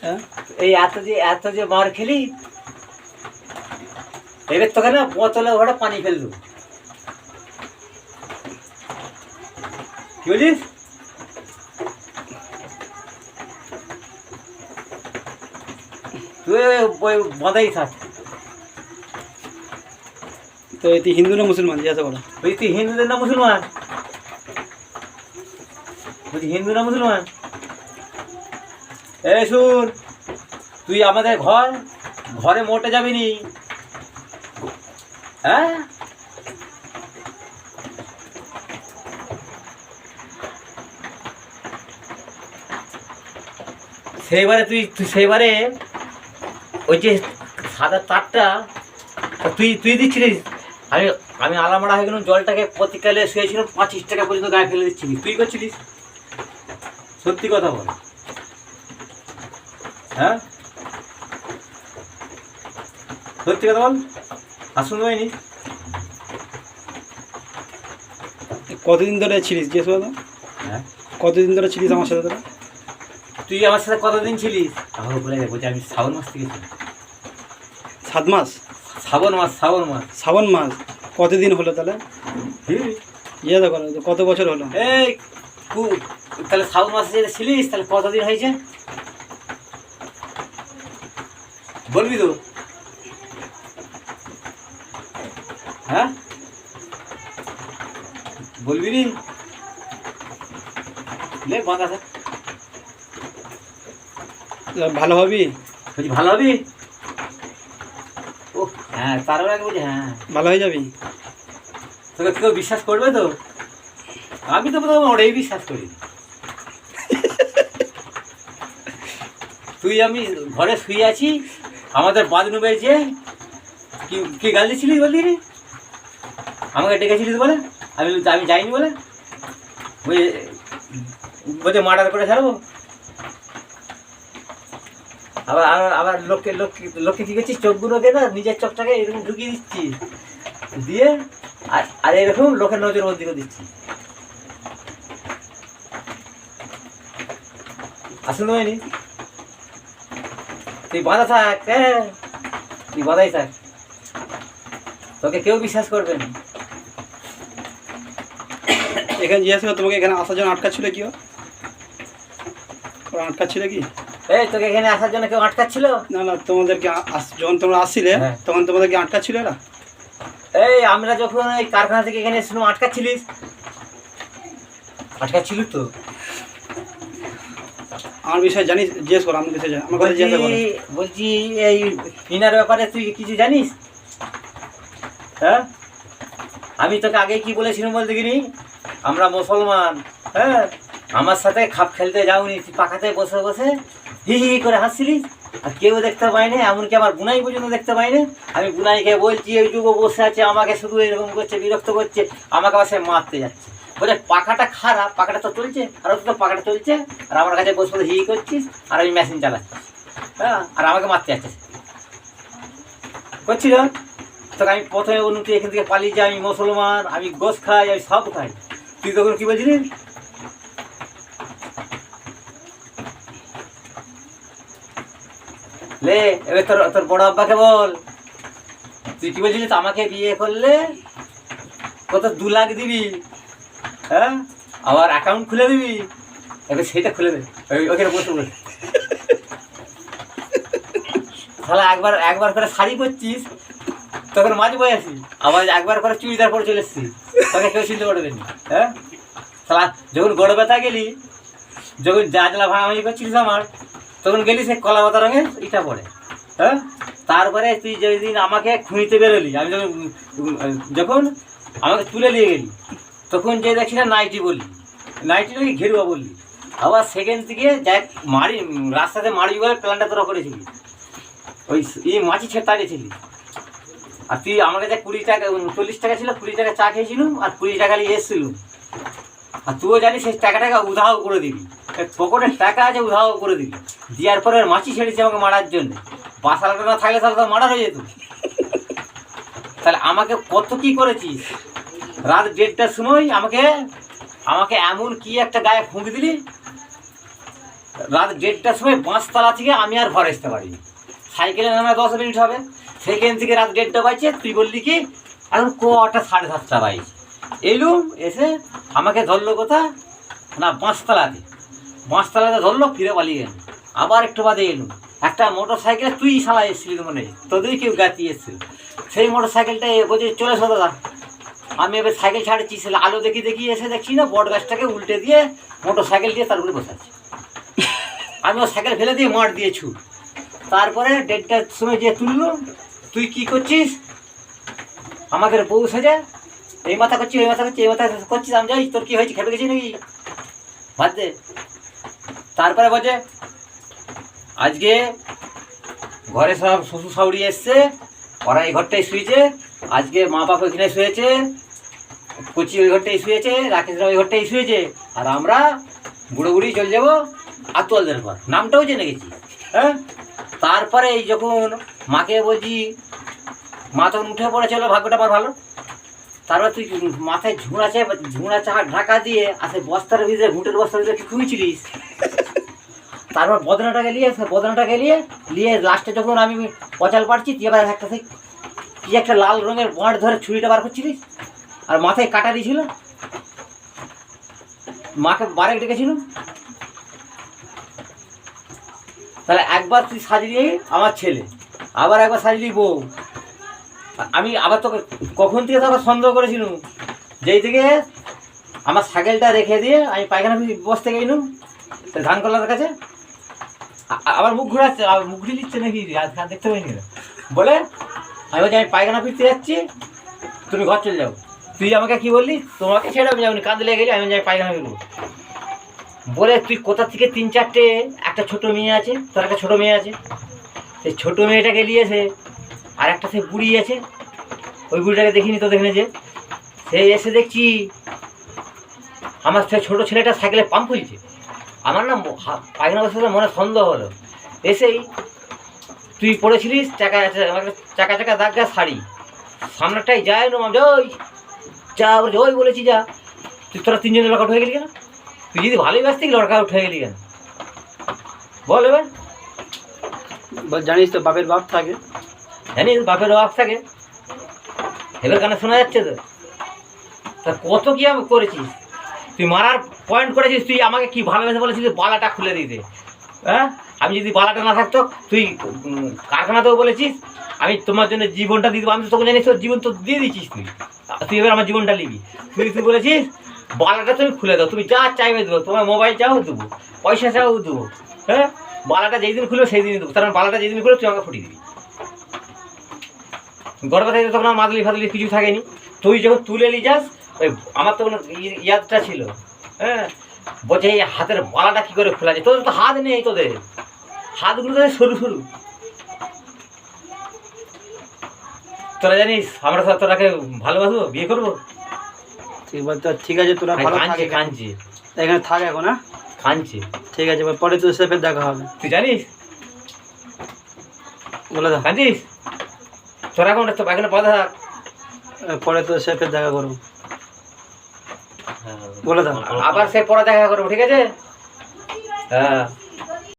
হ্যাঁ এই এত যে মার খেলি, এবার তোকে না বোতলে ওটা পানি ফেল দেবো। কি বলিস? তুই ওই বাঁধাই থাক। তো তুই হিন্দু না মুসলমান জিজ্ঞাসা করো? বলছি তুই হিন্দুদের না মুসলমান? বলছি হিন্দু না মুসলমান? এই শুন, তুই আমাদের ঘরে মোটে যাবি নি, হ্যাঁ? সেইবারে ওই যে সাদা তারটা তুই দিচ্ছিলিস। আমি আমি আলামারা হয়ে গেলাম, জলটাকে প্রতিকালে শুয়েছিলাম, 25 টাকা পর্যন্ত গায়ে ফেলে দিচ্ছিলিস, তুই করছিলিস। সত্যি কথা বল, হ্যাঁ সত্যি কথা বল। আর শুনতে পাইনি? কতদিন ধরে ছিলিস জিজ্ঞেস করো? হ্যাঁ কতদিন ধরে ছিলিস আমার সাথে? তুই আমার সাথে কতদিন ছিলিস? আমার বলে বলছি আমি শ্রাবণ মাস থেকে ছিলাম। 7 মাস? শ্রাবণ মাস। শ্রাবণ মাস কতদিন হলো তাহলে? জিজ্ঞাসা করো তো কত বছর হলো? এই তাহলে শ্রাবণ মাসে যেটা ছিলিস তাহলে কতদিন হয়েছে বলবি তো? হ্যাঁ বলবি নি? লে বাঁধা থাক। ভালো হবি? বলছি ভালো হবি? ও হ্যাঁ, তারপরে আগে বলছি হ্যাঁ ভালো হয়ে যাবি। তোকে কেউ বিশ্বাস করবে তো? আমি তো প্রথমে ওটাই বিশ্বাস করি। তুই আমি ঘরে শুয়ে আছি, আমাদের বাথরুমে যে কি গাল দিচ্ছিলিস বললি রে? আমাকে ডেকেছিলিস বলে? আমি যাইনি বলে বলছে মার্ডার করে ছাড়বো। আবার আবার লোককে কী করছিস, চোখগুলোকে না নিজের চোখটাকে এরকম ঢুকিয়ে দিচ্ছি, দিয়ে আর এরকম লোকের নজর ওর দিকে দিচ্ছি। আসুন হয়নি, তুই বাঁধা থাক, হ্যাঁ তুই বাঁধাই থাক, তোকে কেউ বিশ্বাস করবে না। এখানে জিজ্ঞাসা করো তোমাকে এখানে আসার জন্য আটকাচ্ছিল কি? আটকাচ্ছিল কি? এই তোকে এখানে আসার জন্য কেউ আটকাচ্ছিল? না না, তোমাদেরকে যখন তোমরা আসছিলে তখন তোমাদেরকে আটকাচ্ছিল এরা? এই আমরা যখন এই কারখানা থেকে এখানে এসেছিলাম আটকাচ্ছিলিস? আটকাচ্ছিল তো। আমার বিষয়ে জানিস? জিজ্ঞেস করো আমার বিষয়ে, আমার কথা জিজ্ঞাসা করো। বলছি এই ইনার ব্যাপারে তুই কিছু জানিস? হ্যাঁ আমি তোকে আগে কি বলেছিলাম বলতে গিনি, আমরা মুসলমান, হ্যাঁ আমার সাথে খাপ খেলতে যাওনি, তুই পাখাতে বসে বসে হি হি করে হাসছিলিস, আর কেউ দেখতে পাইনি, এমনকি আমার বুনাই পর্যন্ত দেখতে পাইনি। আমি বুনাইকে বলছি এই যুগ বসে আছে, আমাকে শুধু এরকম করছে, বিরক্ত করছে, আমাকে আবার সে মারতে যাচ্ছে, বলে পাখাটা খারাপ, পাখাটা তো চলছে, আর তো পাখাটা চলছে, আর আমার কাছে বসে বসে হি করছিস, আর আমি মেশিন চালাচ্ছি, হ্যাঁ আর আমাকে মারতে যাচ্ছে করছিল। তোকে আমি প্রথমে বলুন তুই এখান থেকে পালিয়ে যাই, আমি মুসলমান, আমি গোশ খাই, আমি সব খাই, তুই তখন কি বলছিলি? লে এবার তোর বড় আব্বাকে বল, তুই কি বলছিলি আমাকে বিয়ে করলে কত 2 লাখ দিবি, হ্যাঁ আবার অ্যাকাউন্ট খুলে দিবি, এবার সেটা খুলে দে, ওখানে বসে বসে তাহলে একবার করে শাড়ি পরছিস, তখন মাঝ বয়সী, আবার একবার করে চুড়িদার পরে চলে এসছিস, তোকে কেউ চিনতে পারবে না। হ্যাঁ তাহলে যখন গড় ব্যথা গেলি, যখন জাজলা ভাঙাভাঙি করছিলিস আমার, তখন গেলি সে কলা পাতা রঙের ইটা পড়ে, হ্যাঁ তারপরে তুই যেদিন আমাকে খুঁড়িতে বেরোলি, আমি যখন আমাকে তুলে নিয়ে গেলি, তখন যে দেখছি না নাইটি বললি, নাইটি নাকি ঘেরুয়া বললি, আবার সেকেন্ড থেকে যাই মারি রাস্তাতে মারি বলে প্ল্যানটা তোরা করেছিলি, ওই মাছি ছেড়ে তাড়িয়েছিলি। আর তুই আমার কাছে 20 টাকা 40 টাকা ছিল, 20 টাকা চা খেয়েছিলাম, আর 20 টাকা নিয়ে এসেছিলাম, আর তুইও জানিস সেই টাকা উধাও করে দিবি, পকেটের টাকা আছে উধাও করে দিবি, দেওয়ার পরে মাছি ছেড়েছে আমাকে মারার জন্য, বাসালাটা না থাকলে তাহলে তো মারা হয়ে যেত। তাহলে আমাকে কত কি করেছিস, রাত 1:30টার সময় আমাকে এমন কি একটা গায়ে ফুঁক দিলি, রাত 1:30টার সময় বাঁশতলা থেকে আমি আর ঘরে আসতে পারিনি। সাইকেলে নামে 10 মিনিট হবে, সেইখান থেকে রাত 1:30 বাজছে। তুই বললি কি এখন কটা 7:30 বাজছে। এলুম, এসে আমাকে ধরলো কোথা না বাঁশতলাতে। বাঁশতলাতে ধরলো, ফিরে পালিয়ে গেল। আবার একটু বাদে এলুম, একটা মোটর সাইকেলে তুই শালা এসেছিলি মনে হয়, তোদেরই কেউ গাতি এসেছিল। সেই মোটর সাইকেলটা বলছে চলে এসো দাদা। আমি এবার সাইকেল ছাড়েছি, সেটা আলো দেখি দেখি এসে দেখছি না বট গাছটাকে উল্টে দিয়ে মোটর সাইকেল দিয়ে তার উপরে বসাচ্ছি। আমি ও সাইকেল ফেলে দিয়ে মাঠ দিয়েছু। তারপরে 1:30টার সময় যে তুললো, তুই কি করছিস আমাদের বউ সেজে এই মাথা করছিস ওই মাথা করছিস এই মাথা করছিস, আমি যাই তোর কী হয়েছে খেপে গেছি নাকি ভাত দে। তারপরে বলছে আজকে ঘরে সব শ্বশুর শাশুড়ি এসছে, ওরা এই ঘরটায় শুয়েছে, আজকে মা বাপ ওইখানে শুয়েছে, কচি ওই ঘরটাই শুয়েছে, রাকেশরা ওই ঘরটাই শুয়েছে, আর আমরা বুড়ো বুড়ি চলে যাবো আতুয়ালদের ঘর। নামটাও জেনে গেছি। হ্যাঁ, তারপরে এই যখন মাকে বলছি, মা তখন উঠে পড়েছিল, ভাগ্যটা আমার ভালো। তারপর তুই মাথায় ঝুঁড়া ঢাকা দিয়ে আসে বস্তার ভিতরে, ঘুঁটের বস্তার ভিতরে খুঁজছিলিস। তারপর বদনাটাকে নিয়ে লাস্টে যখন আমি পচাল পাড়ছি, তুই এবার একটা সেই কি একটা লাল রঙের বাঁট ধরে ছুরিটা বার করছিলিস, আর মাথায় কাটা দিয়েছিল। মাকে বারে ডেকেছিল। তাহলে একবার তুই সাজিয়ে আমার ছেলে, আবার একবার সাজিয়ে বউ। আমি আবার তোকে কখন থেকে তো আবার সন্দেহ করেছিল, যেই থেকে আমার সাইকেলটা রেখে দিয়ে আমি পায়খানা বসতে গেলাম ধান কলার কাছে। আবার মুখ ঘুরাচ্ছে, আবার মুখ ঘুরে নিচ্ছে নাকি দেখতে পাইনি বলে। আমি বলছি আমি পায়খানা ফিরতে যাচ্ছি, তুমি ঘর চলে যাও। তুই আমাকে কি বললি, তোমাকে ছেড়ে আমি যাবনি, কাঁদে লেগে গেলি, আমি যাই পায়খানা ফিরবো বলে। তুই কোথা থেকে 3-4টে, একটা ছোটো মেয়ে আছে, তোর একটা ছোটো মেয়ে আছে, সেই ছোটো মেয়েটাকে নিয়েছে, আর একটা সে বুড়ি আছে, ওই বুড়িটাকে দেখিনি তো দেখনে যে সে এসে দেখছি আমার সেই ছোটো ছেলেটা সাইকেলে পাম্প খুলছে। আমার না পায়খানা বসে মনে সন্দেহ হলো। এসেই তুই পড়েছিলিস চাকা দাগ গা শাড়ি, সামনেটাই যায় না ওই যা বলছি ওই বলেছি যা। তুই তোরা 3জনে লক আউট হয়ে গেলি কেন? তুই যদি ভালোই ব্যস্ত লক আউট হয়ে গেলি কেন বল এবার। জানিস তো বাপের বাপ থাকে, জানিস বাপের বাপ থাকে, এবার কানে শোনা যাচ্ছে তো। তা কত কি আমি করেছিস, তুই মারার পয়েন্ট করেছিস। তুই আমাকে কি ভালোবেসে বলেছিস বালাটা খুলে দিতে। হ্যাঁ, আমি যদি বালাটা না থাকতো, তুই কারখানাতেও বলেছিস আমি তোমার জন্য জীবনটা দিয়ে দেবো। আমি তো তোকে জানিস তোর জীবন তো দিয়ে দিচ্ছিস, তুই এবার আমার জীবনটা নিবি। তুই বলেছিস বালাটা তুমি খুলে দাও, তুমি যা চাইবে দেবো, তোমার মোবাইল চাও দেবো, পয়সা চাও দেবো। হ্যাঁ, বালাটা যেই দিন খুলবে সেই দিনই দেবো। কারণ বালাটা যেই দিন খুলবে তুই আমাকে ফুটিয়ে দিবি। গর্বে থেকে তখন আমার মাদলি ফাদলি কিছু থাকেনি। তুই যখন তুলে নিয়ে যাস, ওই আমার তখন ইয়াদটা ছিল। হ্যাঁ, বলছে এই হাতের বালাটা কী করে খোলা যায়, তোদের তো হাত নেই, তোদের হাতগুলো তোদের সরু সরু। তোরা জানিস আমরা তোরাকে ভালোবাসবো, বিয়ে করবো। ঠিক আছে, তোরা ভালো কাঁদছে এখানে থাক এখন। হ্যাঁ, কাঁদছে, ঠিক আছে, পরে তোর সাথে দেখা হবে। তুই জানিস বলে দা কাঁদিস, তোরা এখন তো এখানে বাধা, পরে তোর সাথে দেখা করবো। বলে দাও আবার সে পরে দেখা করবো, ঠিক আছে? হ্যাঁ।